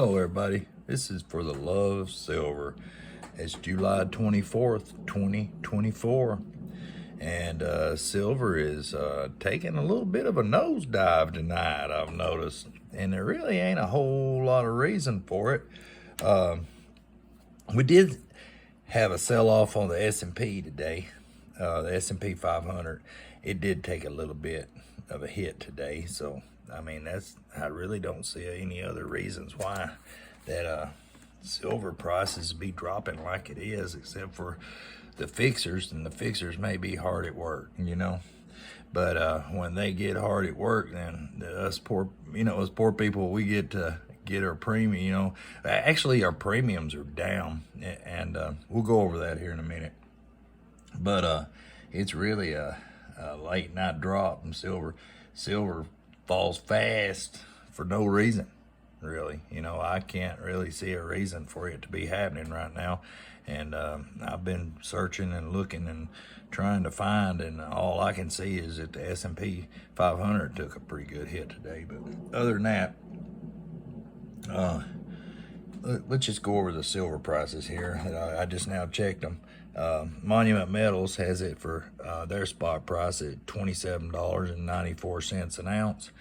Hello everybody, this is for the love of silver. It's July 24th, 2024, and silver is taking a little bit of a nosedive tonight, I've noticed, and there really ain't a whole lot of reason for it. We did have a sell-off on the S&P today, the S&P 500. It did take a little bit of a hit today, so I mean, I really don't see any other reasons why that silver prices be dropping like it is, except for the fixers, and the fixers may be hard at work, But when they get hard at work, then us poor people, we get to get our premium. Actually, our premiums are down, and we'll go over that here in a minute. But it's really a late night drop in silver. Silver falls fast for no reason, really. I can't really see a reason for it to be happening right now. And I've been searching and looking and trying to find, and all I can see is that the S&P 500 took a pretty good hit today. But other than that, let's just go over the silver prices here. I just now checked them. Monument Metals has it for their spot price at $27.94 an ounce.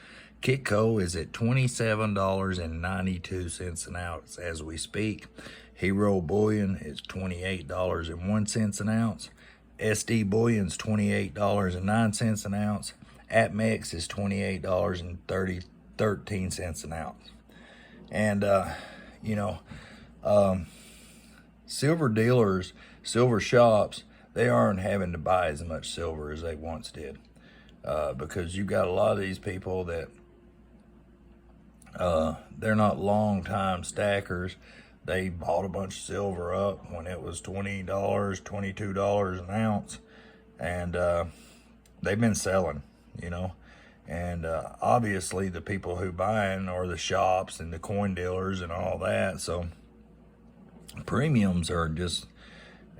Kitco is at $27.92 an ounce as we speak. Hero Bullion is $28.01 an ounce. SD Bullion's $28.09 an ounce. APMEX is $28.13 an ounce. And silver dealers, silver shops, they aren't having to buy as much silver as they once did, because you've got a lot of these people that they're not long time stackers. They bought a bunch of silver up when it was $20, $22 an ounce, and they've been selling, and obviously the people who buying are the shops and the coin dealers and all that. So premiums are just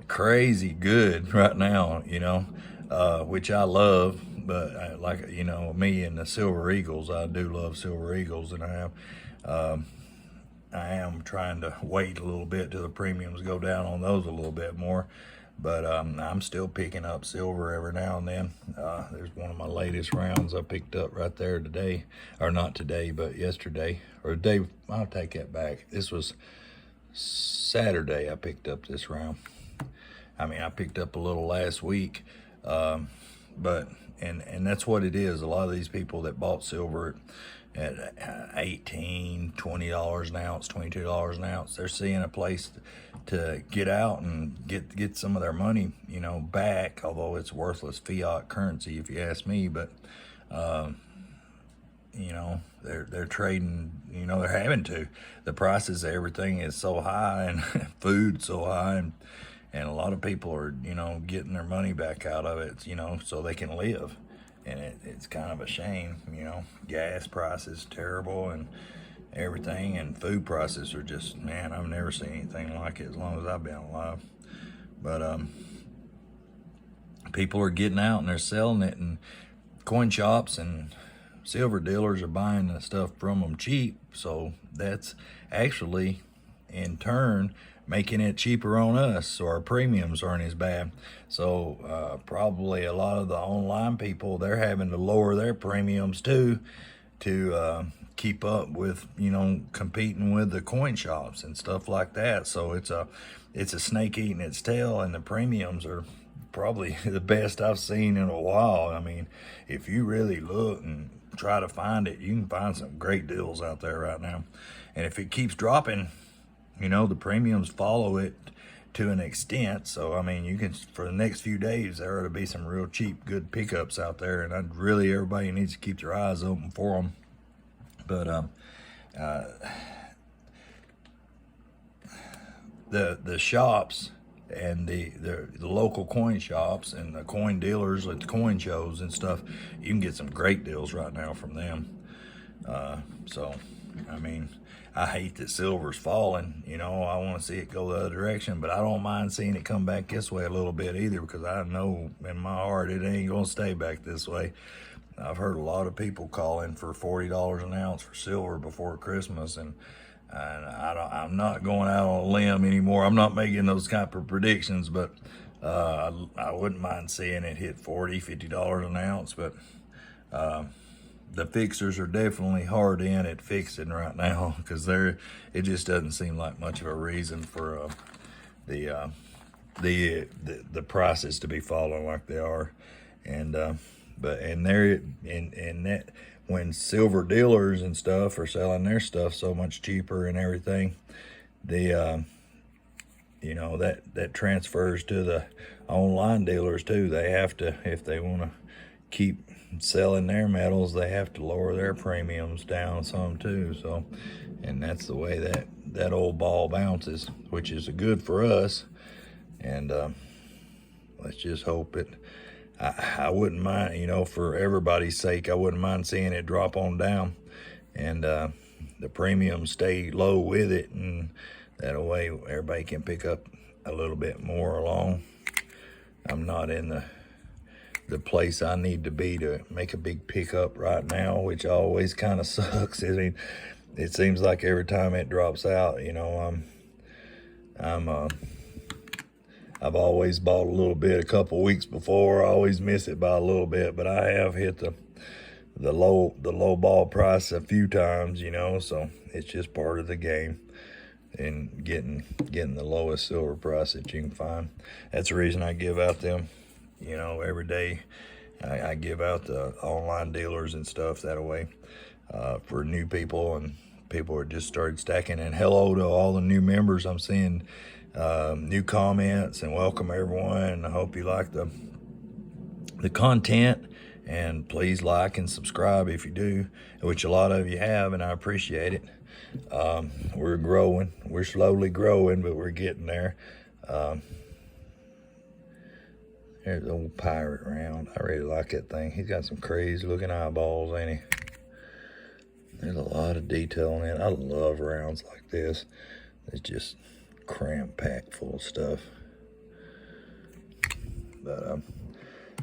crazy good right now, which I love. But me and the Silver Eagles, I do love Silver Eagles, and I am trying to wait a little bit till the premiums go down on those a little bit more. But I'm still picking up silver every now and then. There's one of my latest rounds I picked up right there today, or not today, but yesterday, or day. I'll take that back. This was Saturday I picked up this round. I picked up a little last week, but that's what it is. A lot of these people that bought silver at $18, $20 an ounce, $22 an ounce, they're seeing a place to get out and get some of their money, back. Although it's worthless fiat currency, if you ask me. But they're trading. They're having to. The prices of everything is so high, and food so high, and a lot of people are getting their money back out of it, so they can live. And it's kind of a shame. Gas prices terrible and everything, and food prices are just, man, I've never seen anything like it as long as I've been alive. But people are getting out and they're selling it, and coin shops and silver dealers are buying the stuff from them cheap. So that's actually in turn making it cheaper on us, so our premiums aren't as bad. So probably a lot of the online people, they're having to lower their premiums too, to keep up with competing with the coin shops and stuff like that. So it's a snake eating its tail, and the premiums are probably the best I've seen in a while. If you really look and try to find it, you can find some great deals out there right now. And if it keeps dropping, the premiums follow it to an extent. So you can, for the next few days, there ought to be some real cheap, good pickups out there, and everybody needs to keep their eyes open for them. But the shops and the local coin shops and the coin dealers at the coin shows and stuff, you can get some great deals right now from them. I hate that silver's falling. I want to see it go the other direction, but I don't mind seeing it come back this way a little bit either, because I know in my heart it ain't gonna stay back this way. I've heard a lot of people calling for $40 an ounce for silver before Christmas, and And I'm not going out on a limb anymore. I'm not making those kind of predictions, but I wouldn't mind seeing it hit $40, $50 an ounce. But the fixers are definitely hard in at fixing right now, because it just doesn't seem like much of a reason for the prices to be falling like they are. And that when silver dealers and stuff are selling their stuff so much cheaper and everything, that transfers to the online dealers too. They have to, if they want to keep selling their metals, they have to lower their premiums down some too. So, and that's the way that old ball bounces, which is good for us. And let's just hope it. I wouldn't mind, for everybody's sake, I wouldn't mind seeing it drop on down, and the premiums stay low with it, and that way everybody can pick up a little bit more along. I'm not in the place I need to be to make a big pickup right now, which always kind of sucks. I mean, it seems like every time it drops out, I've always bought a little bit a couple weeks before. I always miss it by a little bit, but I have hit the low ball price a few times, so it's just part of the game, and getting the lowest silver price that you can find. That's the reason I give out them, every day. I give out the online dealers and stuff that way for new people, and people are just started stacking. And hello to all the new members I'm seeing. New comments, and welcome everyone. I hope you like the content, and please like and subscribe if you do, which a lot of you have, and I appreciate it. We're growing, we're slowly growing, but we're getting there. There's the old pirate round. I really like that thing. He's got some crazy looking eyeballs, ain't he? There's a lot of detail in it. I love rounds like this. It's just cram packed full of stuff. But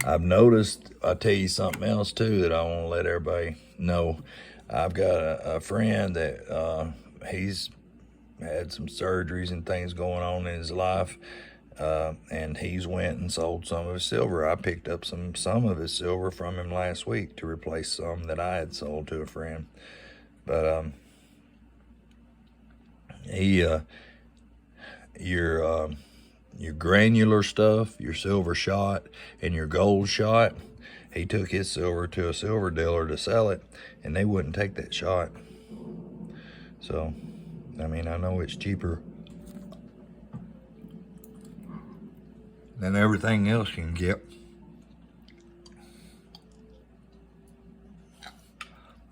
I've noticed, I'll tell you something else too that I want to let everybody know. I've got a friend that he's had some surgeries and things going on in his life, and he's went and sold some of his silver. I picked up some of his silver from him last week to replace some that I had sold to a friend. But your granular stuff, your silver shot and your gold shot, he took his silver to a silver dealer to sell it, and they wouldn't take that shot. So, I mean, I know it's cheaper than everything else you can get,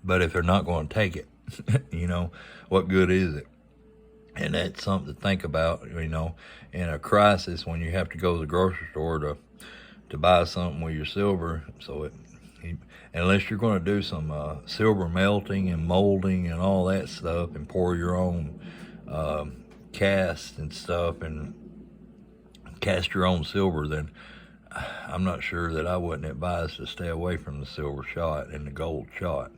but if they're not going to take it, what good is it? And that's something to think about, in a crisis when you have to go to the grocery store to buy something with your silver. So unless you're going to do some silver melting and molding and all that stuff, and pour your own cast and stuff and cast your own silver, then I'm not sure that I wouldn't advise to stay away from the silver shot and the gold shot.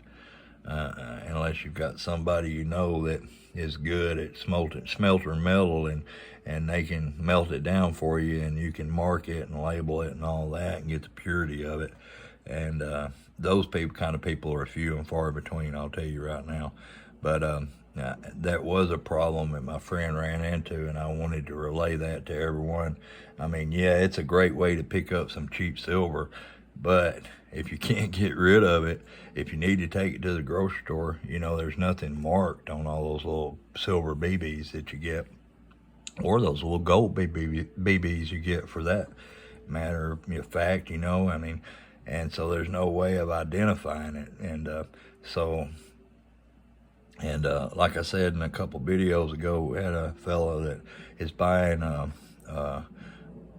Unless you've got somebody that is good at smelter metal, and they can melt it down for you, and you can mark it and label it and all that and get the purity of it. And those kind of people are few and far between, I'll tell you right now. But that was a problem that my friend ran into, and I wanted to relay that to everyone. I mean, yeah, it's a great way to pick up some cheap silver, but if you can't get rid of it, if you need to take it to the grocery store, there's nothing marked on all those little silver BBs that you get, or those little gold BBs you get, for that matter of fact, and so there's no way of identifying it. And like I said in a couple videos ago, we had a fellow that is buying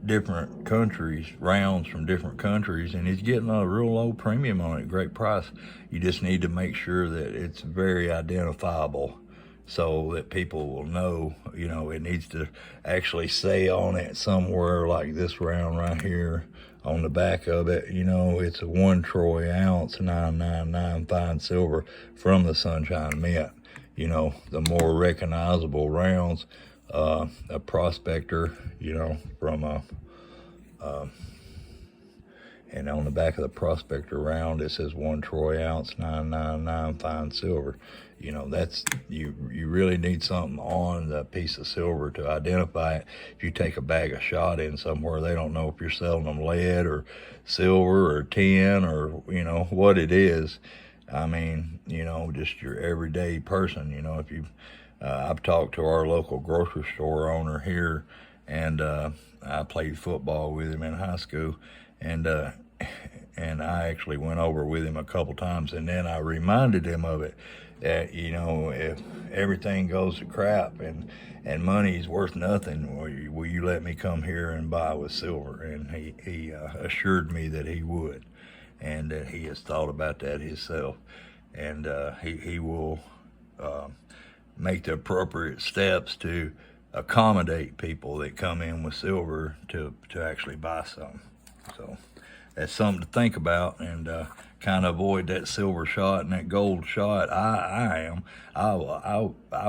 different countries, rounds from different countries, and he's getting a real low premium on it, great price. You just need to make sure that it's very identifiable, so that people will know, it needs to actually say on it somewhere, like this round right here on the back of it, it's a 1 troy ounce 999 fine silver from the Sunshine Mint. you know, the more recognizable rounds. A prospector, you know, from and on the back of the prospector round, it says 1 troy ounce, 999 fine silver. You know, that's, you really need something on the piece of silver to identify it. If you take a bag of shot in somewhere, they don't know if you're selling them lead or silver or tin or, you know, what it is. I mean, you know, just your everyday person, you know, if you, I've talked to our local grocery store owner here, and I played football with him in high school, and I actually went over with him a couple times, and then I reminded him of it, that, you know, if everything goes to crap and money's worth nothing, will you let me come here and buy with silver? And he assured me that he would, and that he has thought about that himself, and he will make the appropriate steps to accommodate people that come in with silver to actually buy some. So that's something to think about, and kind of avoid that silver shot and that gold shot. I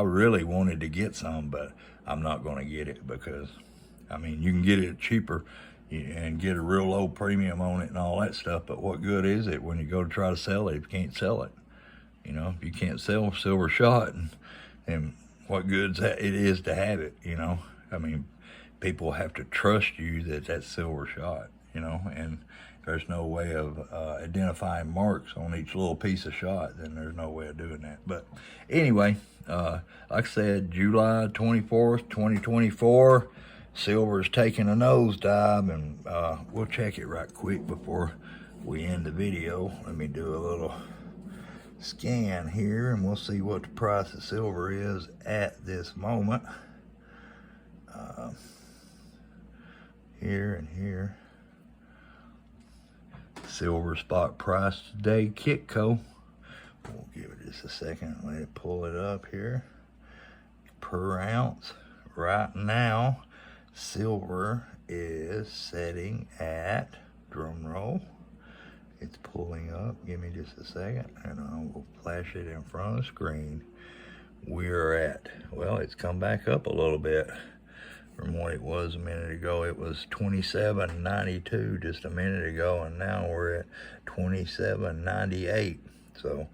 really wanted to get some, but I'm not going to get it, because I mean, you can get it cheaper and get a real low premium on it and all that stuff, but what good is it when you go to try to sell it if you can't sell it? You know, if you can't sell silver shot, and what good it is to have it, you know? I mean, people have to trust you that that's silver shot, you know, and there's no way of identifying marks on each little piece of shot, then there's no way of doing that. But anyway, like I said, July 24th, 2024, silver's taking a nosedive, and we'll check it right quick before we end the video. Let me do a little scan here, and we'll see what the price of silver is at this moment. Here and here. Silver spot price today, Kitco. We'll give it just a second, let it pull it up here. Per ounce, right now, silver is setting at, drum roll, it's pulling up. Give me just a second, and I will flash it in front of the screen. We're at, well, it's come back up a little bit from what it was a minute ago. It was $27.92 just a minute ago, and now we're at $27.98. So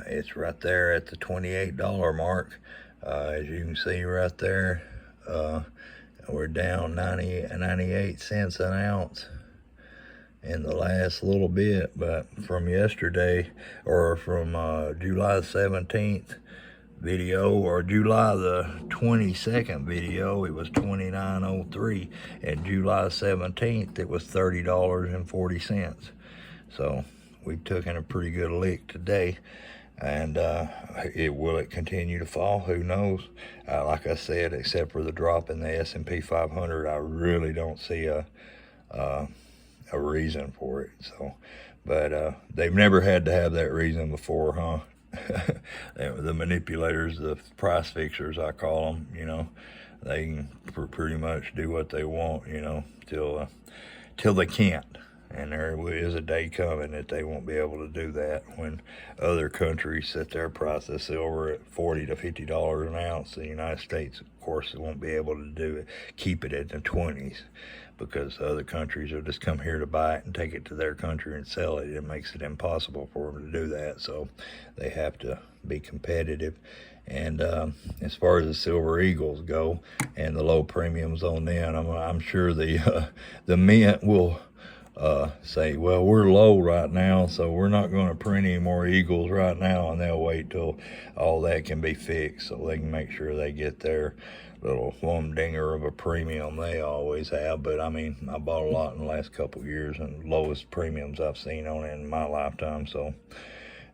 it's right there at the $28 mark. As you can see right there, we're down 98 cents an ounce in the last little bit, but from yesterday, or from July 17th video, or July the 22nd video, it was $29.03, and July 17th it was $30.40. So we've taken a pretty good lick today, and will it continue to fall? Who knows? Like I said, except for the drop in the S&P 500, I really don't see a reason for it. So, but they've never had to have that reason before, huh? The manipulators, the price fixers, I call them, you know, they can pretty much do what they want, you know, till they can't. And there is a day coming that they won't be able to do that, when other countries set their price of silver at $40 to $50 an ounce. The United States, of course, won't be able to do it, keep it at the 20s, because other countries will just come here to buy it and take it to their country and sell it. It makes it impossible for them to do that, so they have to be competitive. And as far as the Silver Eagles go and the low premiums on them, I'm sure the mint will say, well, we're low right now, so we're not going to print any more Eagles right now, and they'll wait till all that can be fixed so they can make sure they get their little humdinger of a premium they always have. But I mean, I bought a lot in the last couple of years, and lowest premiums I've seen on it in my lifetime. So,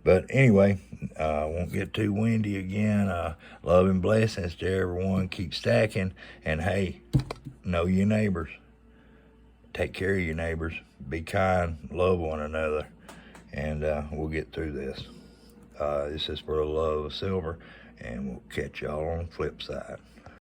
but anyway, I won't get too windy again. Love and blessings to everyone. Keep stacking, and hey, know your neighbors. Take care of your neighbors. Be kind. Love one another. And we'll get through this. This is for the love of silver. And we'll catch y'all on the flip side.